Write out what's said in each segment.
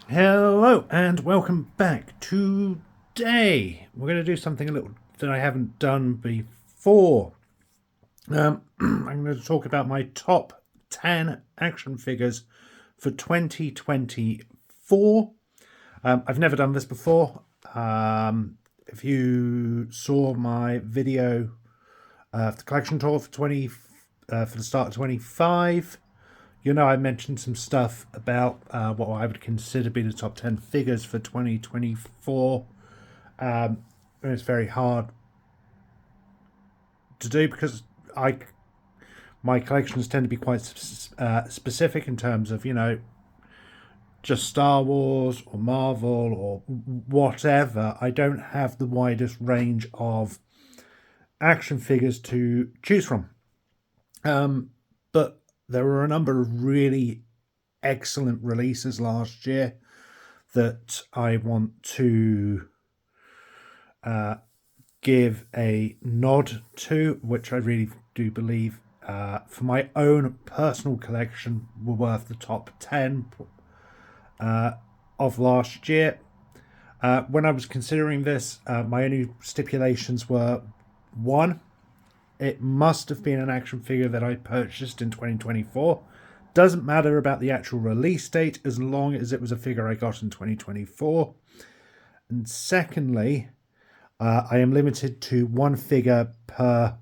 Hello and welcome back. Today we're going to do something a little that I haven't done before. I'm going to talk about my top 10 action figures for 2024. I've never done this before. If you saw my video for the collection tour for for the start of 25, I mentioned some stuff about what I would consider to be the top 10 figures for 2024. And it's very hard to do because my collections tend to be quite specific in terms of, just Star Wars or Marvel or whatever. I don't have the widest range of action figures to choose from. But there were a number of really excellent releases last year that I want to give a nod to, which I really do believe for my own personal collection were worth the top 10 of last year. When I was considering this, my only stipulations were: one, it must have been an action figure that I purchased in 2024. Doesn't matter about the actual release date as long as it was a figure I got in 2024. And secondly, I am limited to one figure per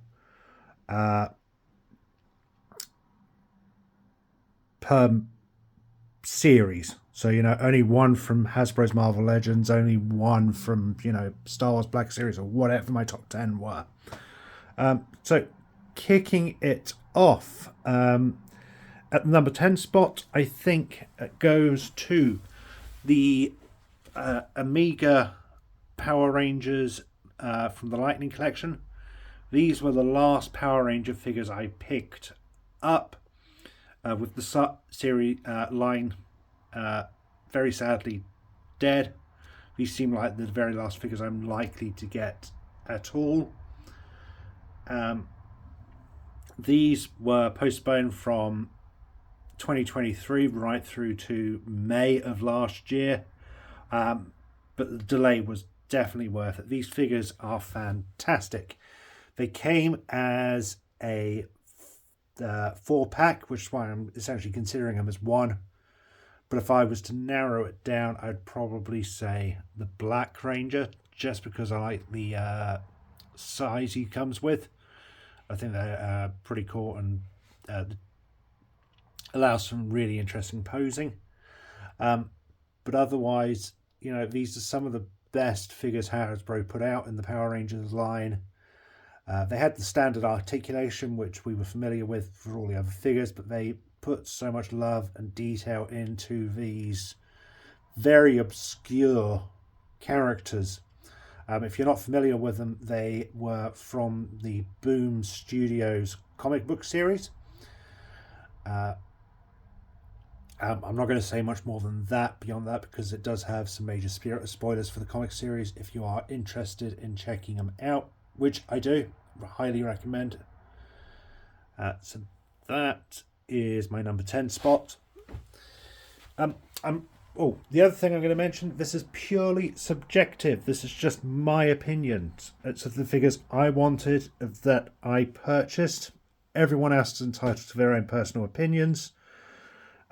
series. So, only one from Hasbro's Marvel Legends, only one from, Star Wars Black Series or whatever my top 10 were. So, kicking it off, at the number 10 spot, I think it goes to the Amiga Power Rangers from the Lightning Collection. These were the last Power Ranger figures I picked up with the series line very sadly dead. These seem like the very last figures I'm likely to get at all. These were postponed from 2023 right through to May of last year, but the delay was definitely worth it. These figures are fantastic. They came as a 4-pack, which is why I'm essentially considering them as one. But if I was to narrow it down, I'd probably say the Black Ranger, just because I like the size he comes with. I think they're pretty cool and allows some really interesting posing. But otherwise, these are some of the best figures Hasbro put out in the Power Rangers line. They had the standard articulation, which we were familiar with for all the other figures, but they put so much love and detail into these very obscure characters. If you're not familiar with them, they were from the Boom Studios comic book series. I'm not going to say much more than that beyond that, because it does have some major spoilers for the comic series. If you are interested in checking them out, which I do highly recommend. So that is my number 10 spot. The other thing I'm going to mention, this is purely subjective. This is just my opinion. It's of the figures I wanted, that I purchased. Everyone else is entitled to their own personal opinions.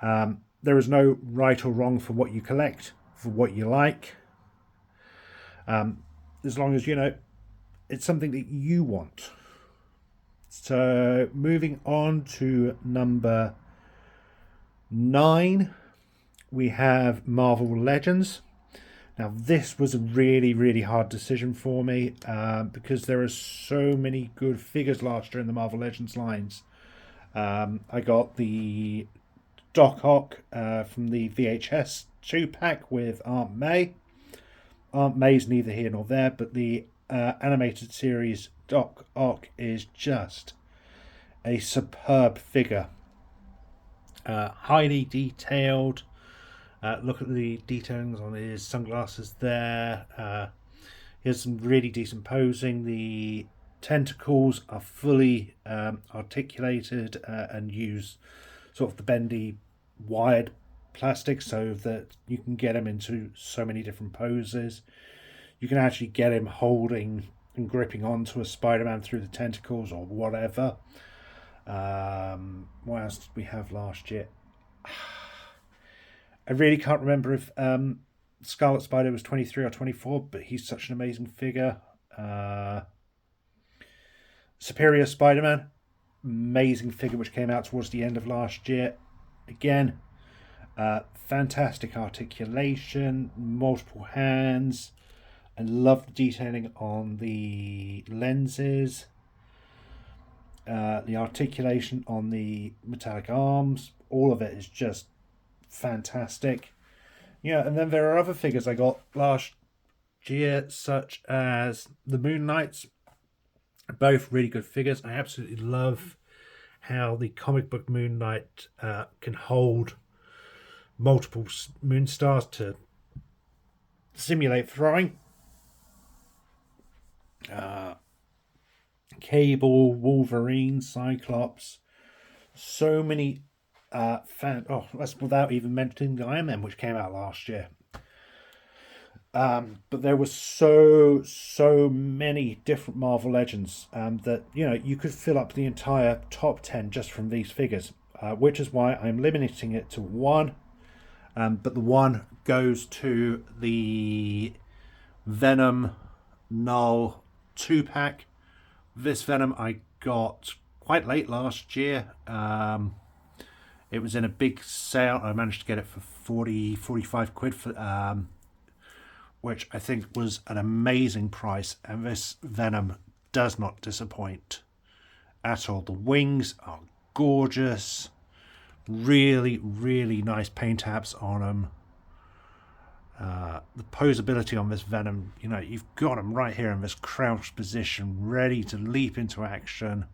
There is no right or wrong for what you collect, for what you like. As long as, it's something that you want. So, moving on to number 9, we have Marvel Legends. Now, this was a really, really hard decision for me because there are so many good figures last year in the Marvel Legends lines. I got the Doc Ock from the VHS 2-pack with Aunt May. Aunt May's neither here nor there, but the animated series Doc Ock is just a superb figure. Highly detailed. Look at the detailings on his sunglasses there. He has some really decent posing. The tentacles are fully articulated and use sort of the bendy, wired plastic so that you can get him into so many different poses. You can actually get him holding and gripping onto a Spider-Man through the tentacles or whatever. What else did we have last year? I really can't remember if Scarlet Spider was 23 or 24, but he's such an amazing figure. Superior Spider-Man, amazing figure which came out towards the end of last year. Again, fantastic articulation, multiple hands. I love the detailing on the lenses, the articulation on the metallic arms. All of it is just fantastic. Yeah, and then there are other figures I got last year, such as the Moon Knights. Both really good figures. I absolutely love how the comic book Moon Knight can hold multiple moon stars to simulate throwing. Cable, Wolverine, Cyclops, so many that's without even mentioning the Iron Man, which came out last year. But there were so many different Marvel Legends that you could fill up the entire top 10 just from these figures, which is why I'm limiting it to one. But the one goes to the Venom Null 2-pack. This Venom I got quite late last year. It was in a big sale. I managed to get it for 45 quid for which I think was an amazing price, and this Venom does not disappoint at all. The wings are gorgeous, really nice paint apps on them. The posability on this Venom, you've got him right here in this crouched position, ready to leap into action.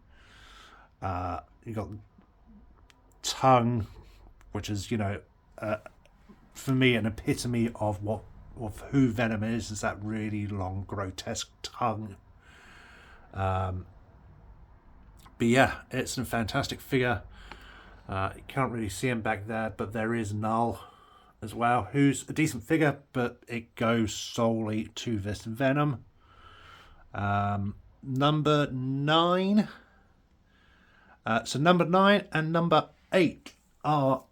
You've got tongue, which is, for me, an epitome of who Venom is that really long, grotesque tongue. But yeah, it's a fantastic figure. You can't really see him back there, but there is Null as well, who's a decent figure, but it goes solely to this Venom. Number 9. So number 9 and number 8 are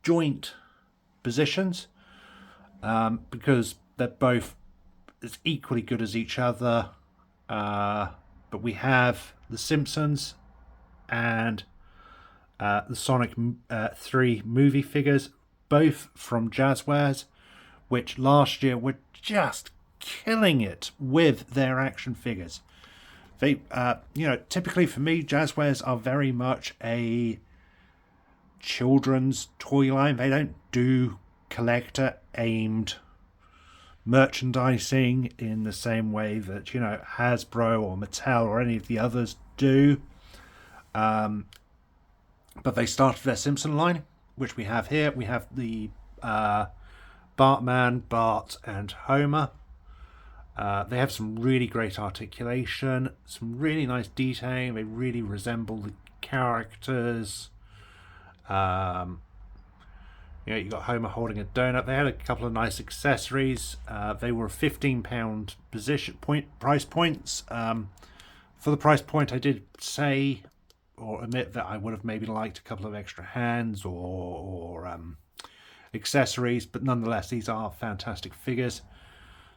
joint positions, because they're both as equally good as each other. But we have the Simpsons and the Sonic 3 movie figures, both from Jazzwares, which last year were just killing it with their action figures. They, typically for me, Jazzwares are very much a children's toy line. They don't do collector aimed merchandising in the same way that Hasbro or Mattel or any of the others do. But they started their Simpson line, which we have here. We have the Bartman, Bart, and Homer. They have some really great articulation, some really nice detailing. They really resemble the characters. You got Homer holding a donut. They had a couple of nice accessories. They were £15 price points. For the price point, I did say or admit that I would have maybe liked a couple of extra hands or accessories, but nonetheless, these are fantastic figures.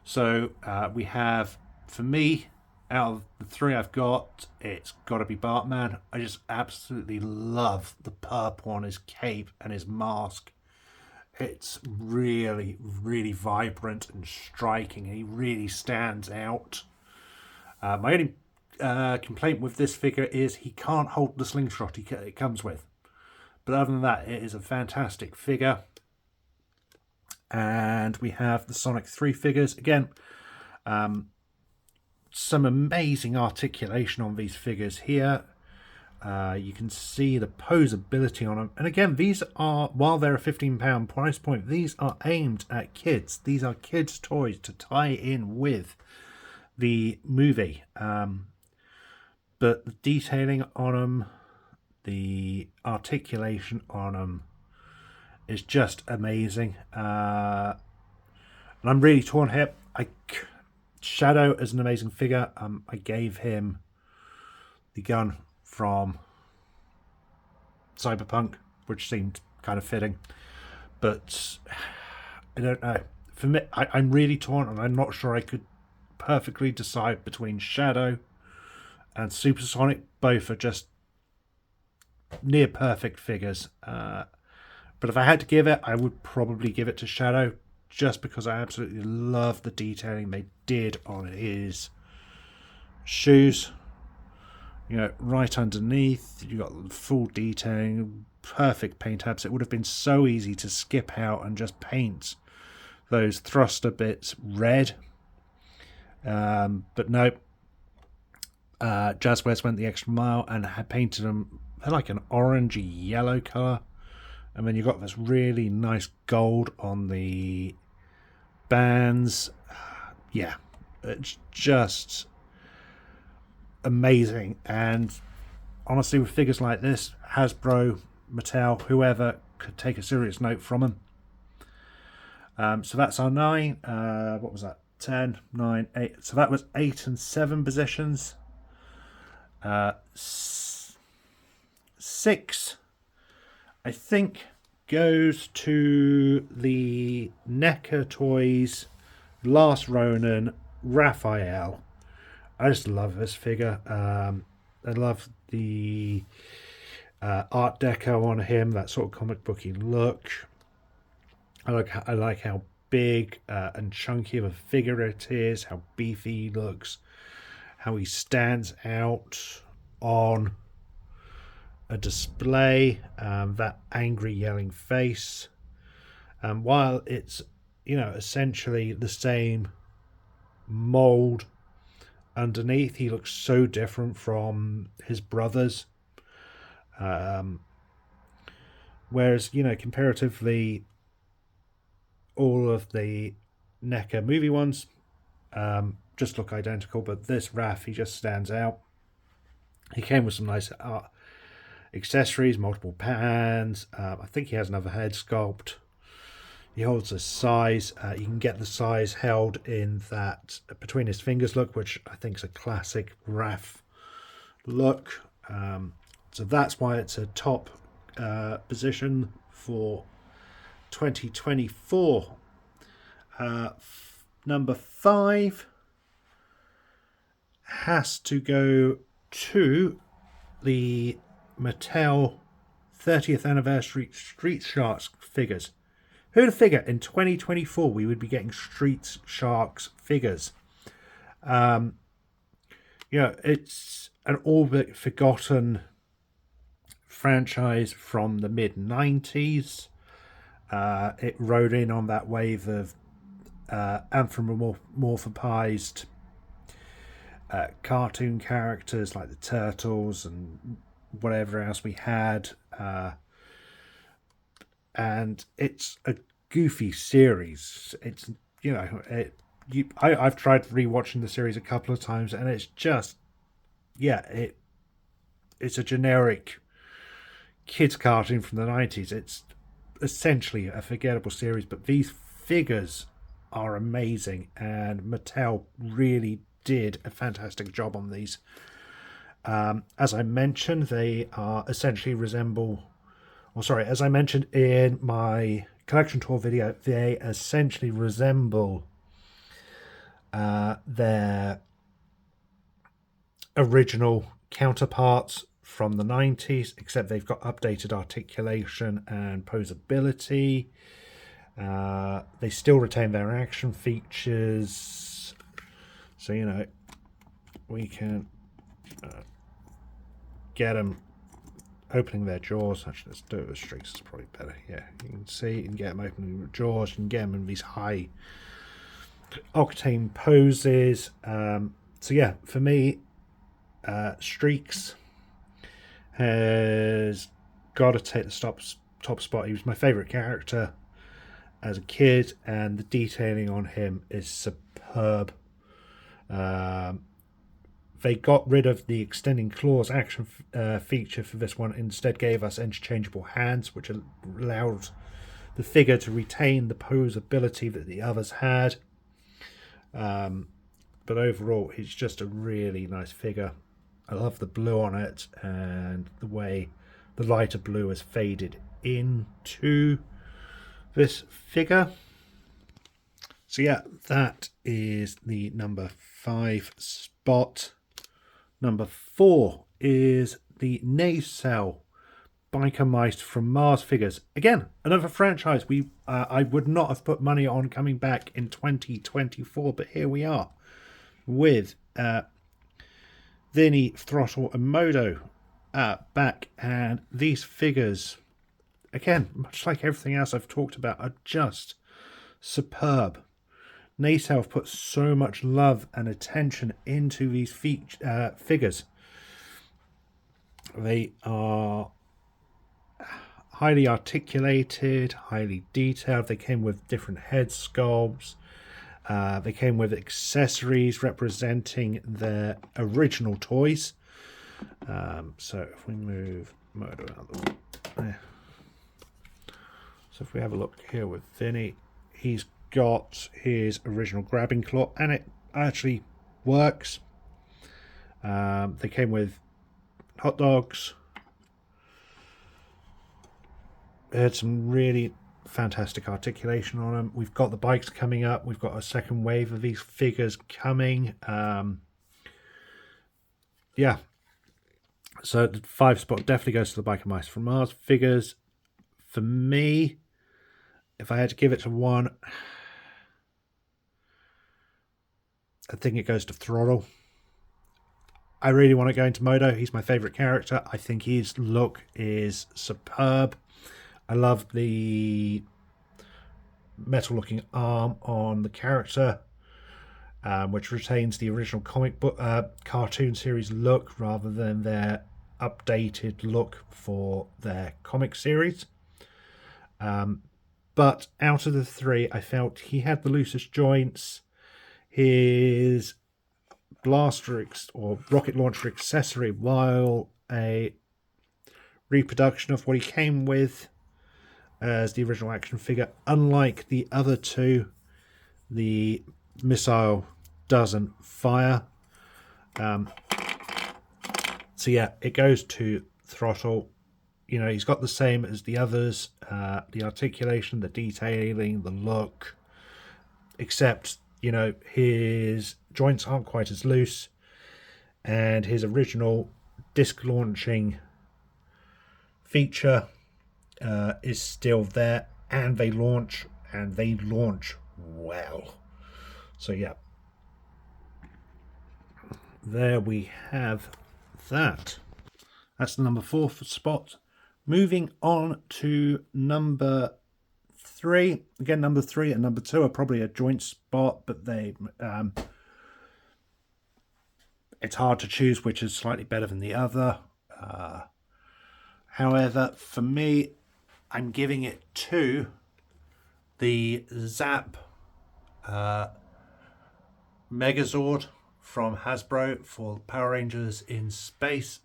So we have, for me, out of the 3 I've got, it's got to be Bartman. I just absolutely love the purple on his cape and his mask. It's really vibrant and striking, and he really stands out. My only complaint with this figure is he can't hold the slingshot it comes with. But other than that, it is a fantastic figure. And we have the Sonic 3 figures. Again, some amazing articulation on these figures here. You can see the posability on them. And again, these are, while they're a £15 price point, these are aimed at kids. These are kids' toys to tie in with the movie. But the detailing on them, the articulation on them is just amazing. And I'm really torn here. Shadow is an amazing figure. I gave him the gun from Cyberpunk, which seemed kind of fitting. But I don't know. For me, I'm really torn, and I'm not sure I could perfectly decide between Shadow and Supersonic. Both are just near perfect figures. But if I had to give it, I would probably give it to Shadow, just because I absolutely love the detailing they did on his shoes. You know, right underneath, you got full detailing, perfect paint apps. It would have been so easy to skip out and just paint those thruster bits red. But no, Jazzwares went the extra mile and had painted them like an orangey yellow colour. And then you got this really nice gold on the bands. Yeah, it's just amazing. And honestly, with figures like this, Hasbro, Mattel, whoever could take a serious note from them. So that's our 9. What was that? 10, 9, 8. So that was 8 and 7 positions. 6, I think, goes to the NECA Toys Last Ronin Raphael. I just love this figure. I love the Art Deco on him, that sort of comic booky look. I like how big and chunky of a figure it is, how beefy he looks, how he stands out on a display, that angry yelling face. While it's, essentially the same mold underneath, he looks so different from his brothers. Whereas, comparatively, all of the NECA movie ones just look identical, but this Raph, he just stands out. He came with some nice accessories, multiple pans. I think he has another head sculpt. He holds a size. You can get the size held in that between his fingers look, which I think is a classic Raph look. So that's why it's a top position for 2024. Number 5 has to go to the Mattel 30th anniversary Street Sharks figures. Who'd have figured in 2024 we would be getting Street Sharks figures? It's an all but forgotten franchise from the mid-90s. It rode in on that wave of anthropomorphized cartoon characters like the Turtles and whatever else we had. And it's a goofy series. It's, I've tried rewatching the series a couple of times, and it's just, it's a generic kids cartoon from the 90s. It's essentially a forgettable series, but these figures are amazing, and Mattel really did a fantastic job on these. As I mentioned, they are essentially as I mentioned in my collection tour video, they essentially resemble their original counterparts from the 90s, except they've got updated articulation and posability. They still retain their action features. So, we can get them opening their jaws. Actually, let's do it with streaks. It's probably better. Yeah, you can see, you can get them opening their jaws. You can get them in these high octane poses. For me, Streaks has got to take the top spot. He was my favourite character as a kid, and the detailing on him is superb. They got rid of the extending claws action feature for this one, instead gave us interchangeable hands, which allowed the figure to retain the posability that the others had. But overall, it's just a really nice figure. I love the blue on it and the way the lighter blue has faded into this figure. So yeah, that is the number 5 spot. Number 4 is the Nacelle Biker Mice from Mars figures. Again, another franchise I would not have put money on coming back in 2024, but here we are with Vinny, Throttle and Modo back, and these figures, again, much like everything else I've talked about, are just superb. Nacelle have put so much love and attention into these figures. They are highly articulated, highly detailed. They came with different head sculpts. They came with accessories representing their original toys. So if we move Modo out of the way. So if we have a look here with Vinny, he's got his original grabbing claw, and it actually works. They came with hot dogs. They had some really fantastic articulation on them. We've got the bikes coming up. We've got a second wave of these figures coming. Yeah. So the 5 spot definitely goes to the Biker Mice from Mars figures. For me, if I had to give it to one, I think it goes to Throttle. I really want to go into Modo. He's my favourite character. I think his look is superb. I love the metal looking arm on the character, which retains the original comic book cartoon series look rather than their updated look for their comic series. But out of the 3, I felt he had the loosest joints. His blaster or rocket launcher accessory, while a reproduction of what he came with as the original action figure, unlike the other 2, the missile doesn't fire. So yeah, it goes to Throttle. You know, he's got the same as the others, the articulation, the detailing, the look, except, you know, his joints aren't quite as loose, and his original disc launching feature is still there, and they launch well. So yeah, there we have that. That's the number 4 spot. Moving on to number 3. Again, number 3 and number 2 are probably a joint spot, but they it's hard to choose which is slightly better than the other. However, for me, I'm giving it to the Zap Megazord from Hasbro for Power Rangers in Space.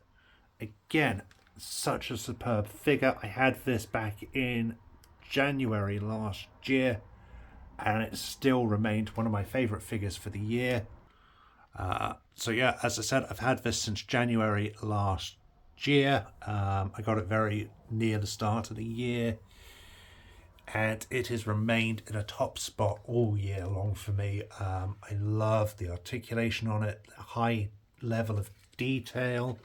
Again, such a superb figure. I had this back in January last year, and it still remained one of my favourite figures for the year. So yeah, as I said, I've had this since January last year. I got it very near the start of the year, and it has remained in a top spot all year long for me. I love the articulation on it, the high level of detail,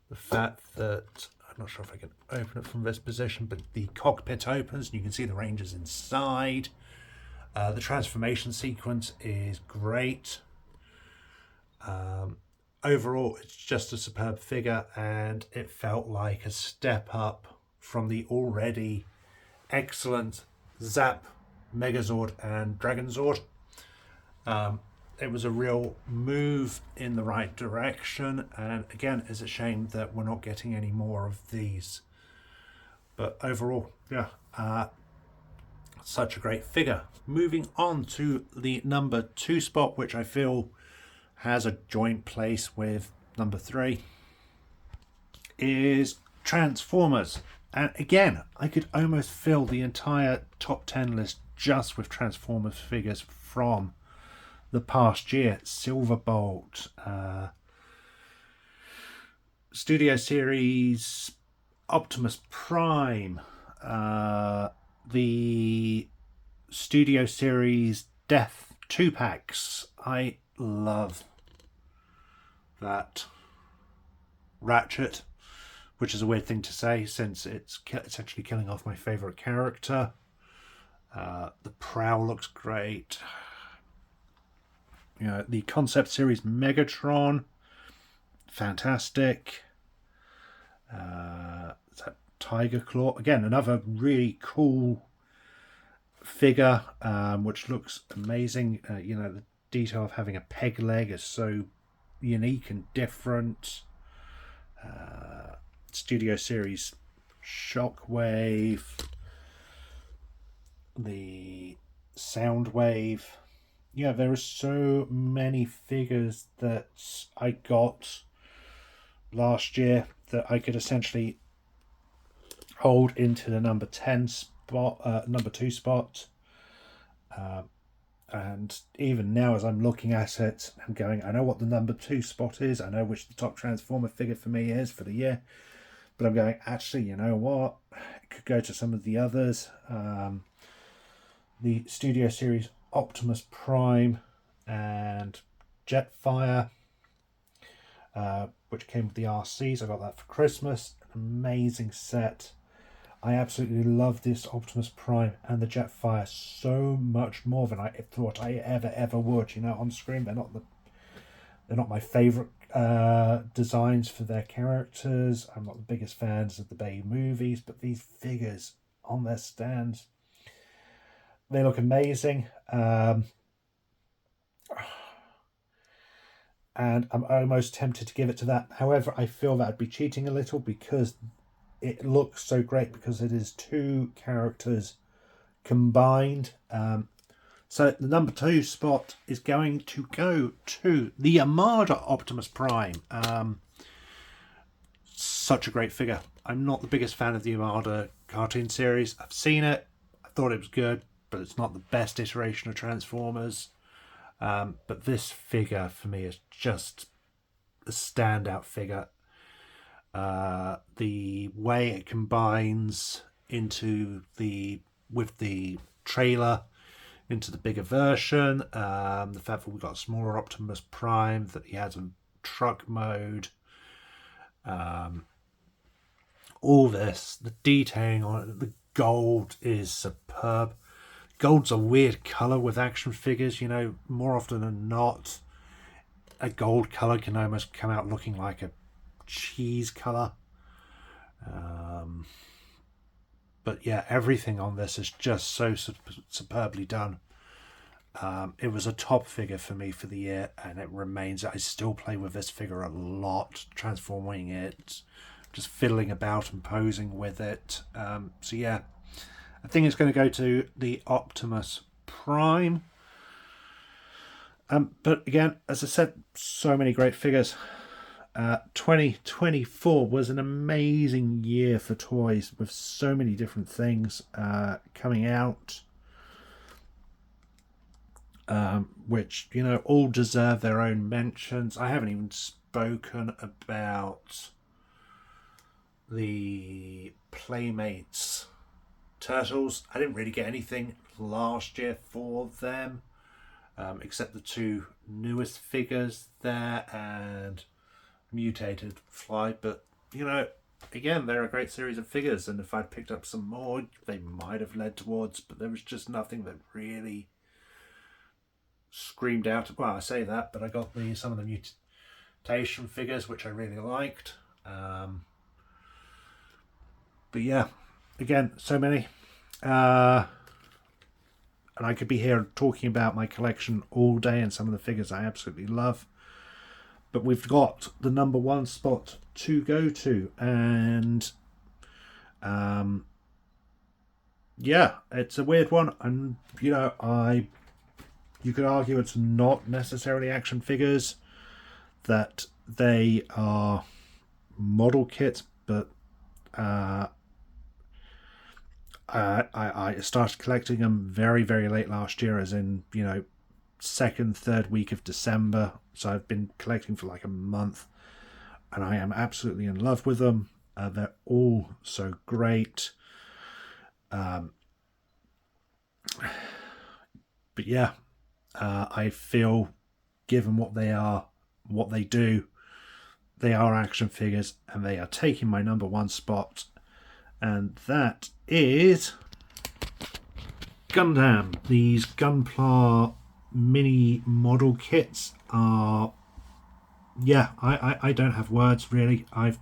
the fact that, I'm not sure if I can open it from this position, but the cockpit opens and you can see the Rangers inside. The transformation sequence is great. Overall, it's just a superb figure, and it felt like a step up from the already excellent Zap, Megazord and Dragonzord. It was a real move in the right direction, and again, it's a shame that we're not getting any more of these. But overall, yeah, such a great figure. Moving on to the number 2 spot, which I feel has a joint place with number 3, is Transformers. And again, I could almost fill the entire top 10 list just with Transformers figures from the past year. Silverbolt, Studio Series Optimus Prime, the Studio Series Death 2-packs. I love that. Ratchet, which is a weird thing to say since it's actually killing off my favourite character. The Prowl looks great. The concept series Megatron, fantastic. Tiger Claw, again, another really cool figure, which looks amazing. The detail of having a peg leg is so unique and different. Studio Series Shockwave, the Soundwave. Yeah, there are so many figures that I got last year that I could essentially hold into the number 10 spot, number 2 spot. And even now, as I'm looking at it, I'm going, I know what the number 2 spot is. I know which the top Transformer figure for me is for the year. But I'm going, actually, you know what? It could go to some of the others. The Studio Series Optimus Prime and Jetfire, which came with the RCs. I got that for Christmas. An amazing set. I absolutely love this Optimus Prime and the Jetfire so much more than I thought I ever would. On screen, they're not my favourite designs for their characters. I'm not the biggest fans of the Bay movies, but these figures on their stands, they look amazing. And I'm almost tempted to give it to that. However, I feel that I'd be cheating a little because it looks so great, because it is 2 characters combined. So the number 2 spot is going to go to the Armada Optimus Prime. Such a great figure. I'm not the biggest fan of the Armada cartoon series. I've seen it. I thought it was good, but it's not the best iteration of Transformers. But this figure for me is just a standout figure. The way it combines with the trailer into the bigger version, the fact that we've got a smaller Optimus Prime, that he has a truck mode, all this, the detailing on it, the gold is superb. Gold's a weird colour with action figures, more often than not. A gold colour can almost come out looking like a cheese colour. But yeah, everything on this is just so superbly done. It was a top figure for me for the year, and it remains. I still play with this figure a lot, transforming it, just fiddling about and posing with it. So yeah, I think it's going to go to the Optimus Prime. But again, as I said, so many great figures. 2024 was an amazing year for toys, with so many different things coming out, which all deserve their own mentions. I haven't even spoken about the Playmates Turtles. I didn't really get anything last year for them, except the 2 newest figures there and Mutated Fly. But again, they're a great series of figures, and if I'd picked up some more, they might have led towards, but there was just nothing that really screamed out. Well, I say that, but I got some of the mutation figures, which I really liked. But yeah, again, so many. And I could be here talking about my collection all day and some of the figures I absolutely love. But we've got the number 1 spot to go to, and yeah, it's a weird one. And you could argue it's not necessarily action figures, that they are model kits, but I started collecting them very, very late last year, as in, second, third week of December. So I've been collecting for like a month, and I am absolutely in love with them. They're all so great. But yeah, I feel, given what they are, what they do, they are action figures, and they are taking my number one spot, and that is Gundam. These Gunpla mini model kits are, yeah, I don't have words really. I've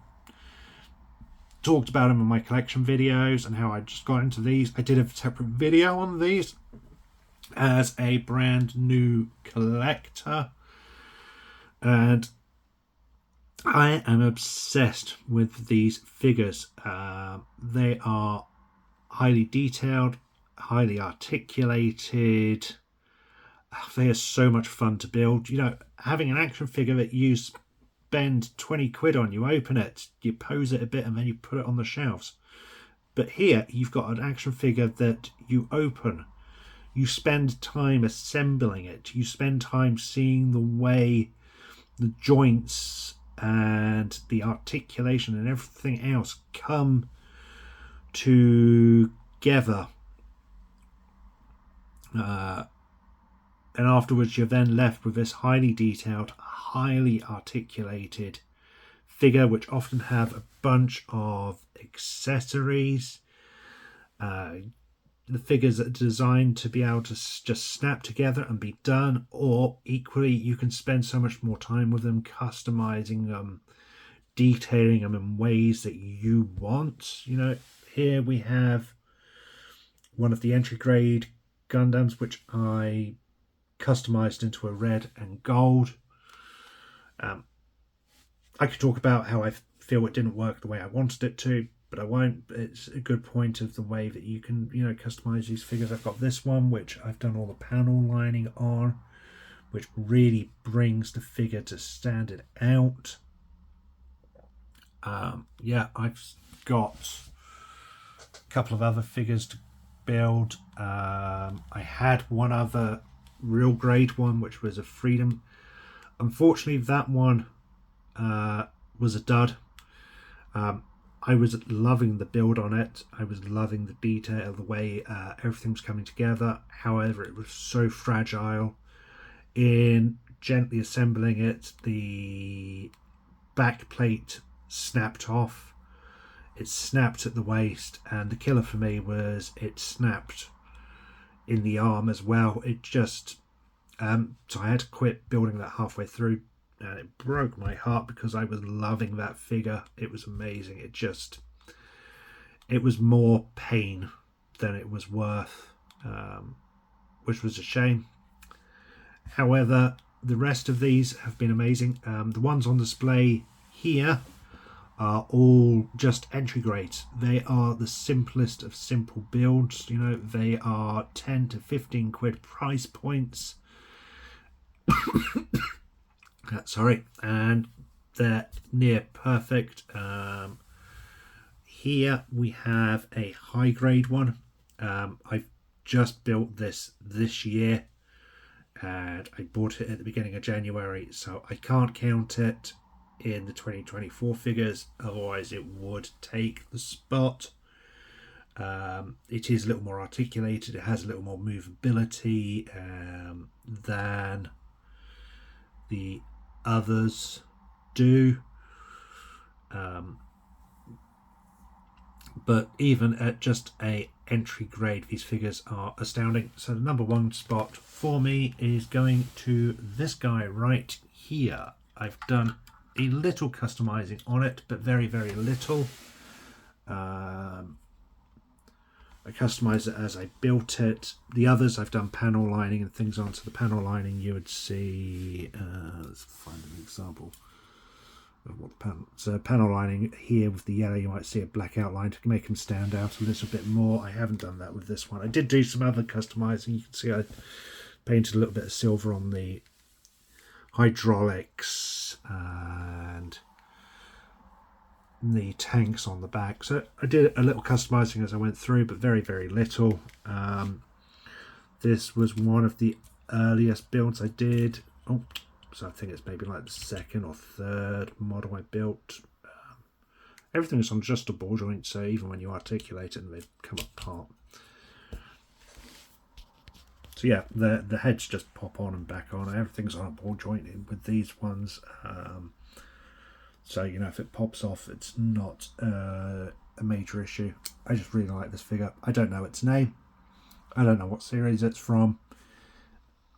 talked about them in my collection videos and how I just got into these. I did a separate video on these as a brand new collector, and I am obsessed with these figures. They are highly detailed, highly articulated. They are so much fun to build. Having an action figure that you spend 20 quid on, you open it, you pose it a bit, and then you put it on the shelves. But here, you've got an action figure that you open. You spend time assembling it. You spend time seeing the way the joints and the articulation and everything else come together. And afterwards you're then left with this highly detailed, highly articulated figure, which often have a bunch of accessories. The figures are designed to be able to just snap together and be done, or equally you can spend so much more time with them, customizing them, detailing them in ways that you want. Here we have one of the entry grade Gundams, which I customized into a red and gold. I could talk about how I feel it didn't work the way I wanted it to, but I won't. It's a good point of the way that you can, customize these figures. I've got this one, which I've done all the panel lining on, which really brings the figure to stand it out. I've got a couple of other figures to build. I had one other real grade one, which was a Freedom. Unfortunately, that one was a dud. I was loving the build on it. I was loving the detail, the way everything was coming together. However, it was so fragile. In gently assembling it, the back plate snapped off. It snapped at the waist, and the killer for me was it snapped in the arm as well. It just so I had to quit building that halfway through, and it broke my heart because I was loving that figure. It was amazing. It was more pain than it was worth, which was a shame. However, the rest of these have been amazing. The ones on display here are all just entry grades. They are the simplest of simple builds. They are 10 to 15 quid price points. Sorry, and they're near perfect. Here we have a high grade one. I've just built this year, and I bought it at the beginning of January, so I can't count it in the 2024 figures, otherwise it would take the spot. It is a little more articulated. It has a little more movability than the others do, but even at just a entry grade, these figures are astounding. So the number one spot for me is going to this guy right here. I've done a little customizing on it, but very, very little. I customized it as I built it. The others I've done panel lining and things onto the panel lining. You would see, let's find an example of what the panel. So panel lining here with the yellow, you might see a black outline to make them stand out a little bit more. I haven't done that with this one. I did do some other customizing. You can see I painted a little bit of silver on the hydraulics and the tanks on the back. So I did a little customizing as I went through, but very, very little. This was one of the earliest builds I did. Oh, so I think it's maybe like the second or third model I built. Everything is on just a ball joint, so even when you articulate it, they come apart. So yeah, the heads just pop on and back on. Everything's on a ball joint with these ones. So, you know, if it pops off, it's not a major issue. I just really like this figure. I don't know its name. I don't know what series it's from.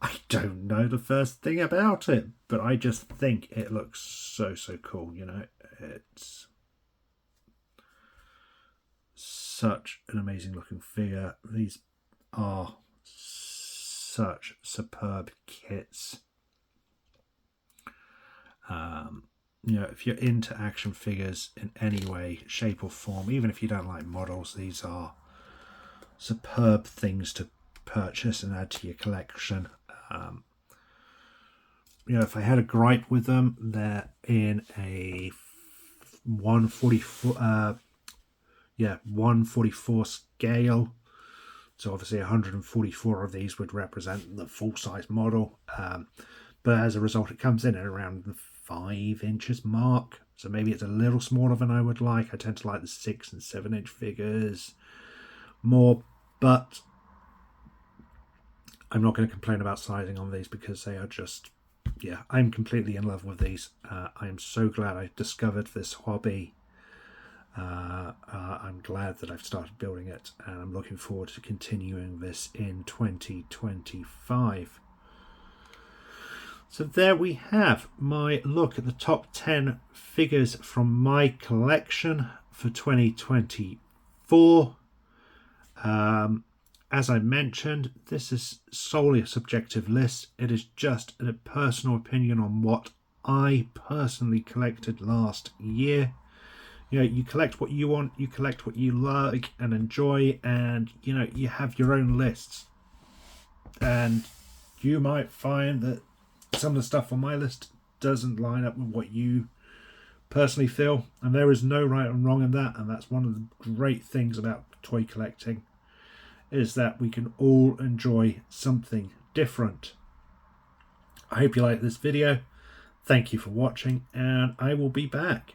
I don't know the first thing about it, but I just think it looks so, so cool. You know, it's such an amazing looking figure. These are such superb kits. You know, if you're into action figures in any way, shape or form, even if you don't like models, these are superb things to purchase and add to your collection. You know, if I had a gripe with them, they're in a 144 scale. So obviously 144 of these would represent the full-size model. But as a result, it comes in at around the 5 inches mark. So maybe it's a little smaller than I would like. I tend to like the 6 and 7 inch figures more. But I'm not going to complain about sizing on these because they are just, yeah, I'm completely in love with these. I am so glad I discovered this hobby. I'm glad that I've started building it, and I'm looking forward to continuing this in 2025. So there we have my look at the top 10 figures from my collection for 2024. As I mentioned, this is solely a subjective list. It is just a personal opinion on what I personally collected last year. You know, you collect what you want, you collect what you like and enjoy, and, you know, you have your own lists. And you might find that some of the stuff on my list doesn't line up with what you personally feel, and there is no right and wrong in that. And that's one of the great things about toy collecting, is that we can all enjoy something different. I hope you like this video. Thank you for watching, and I will be back.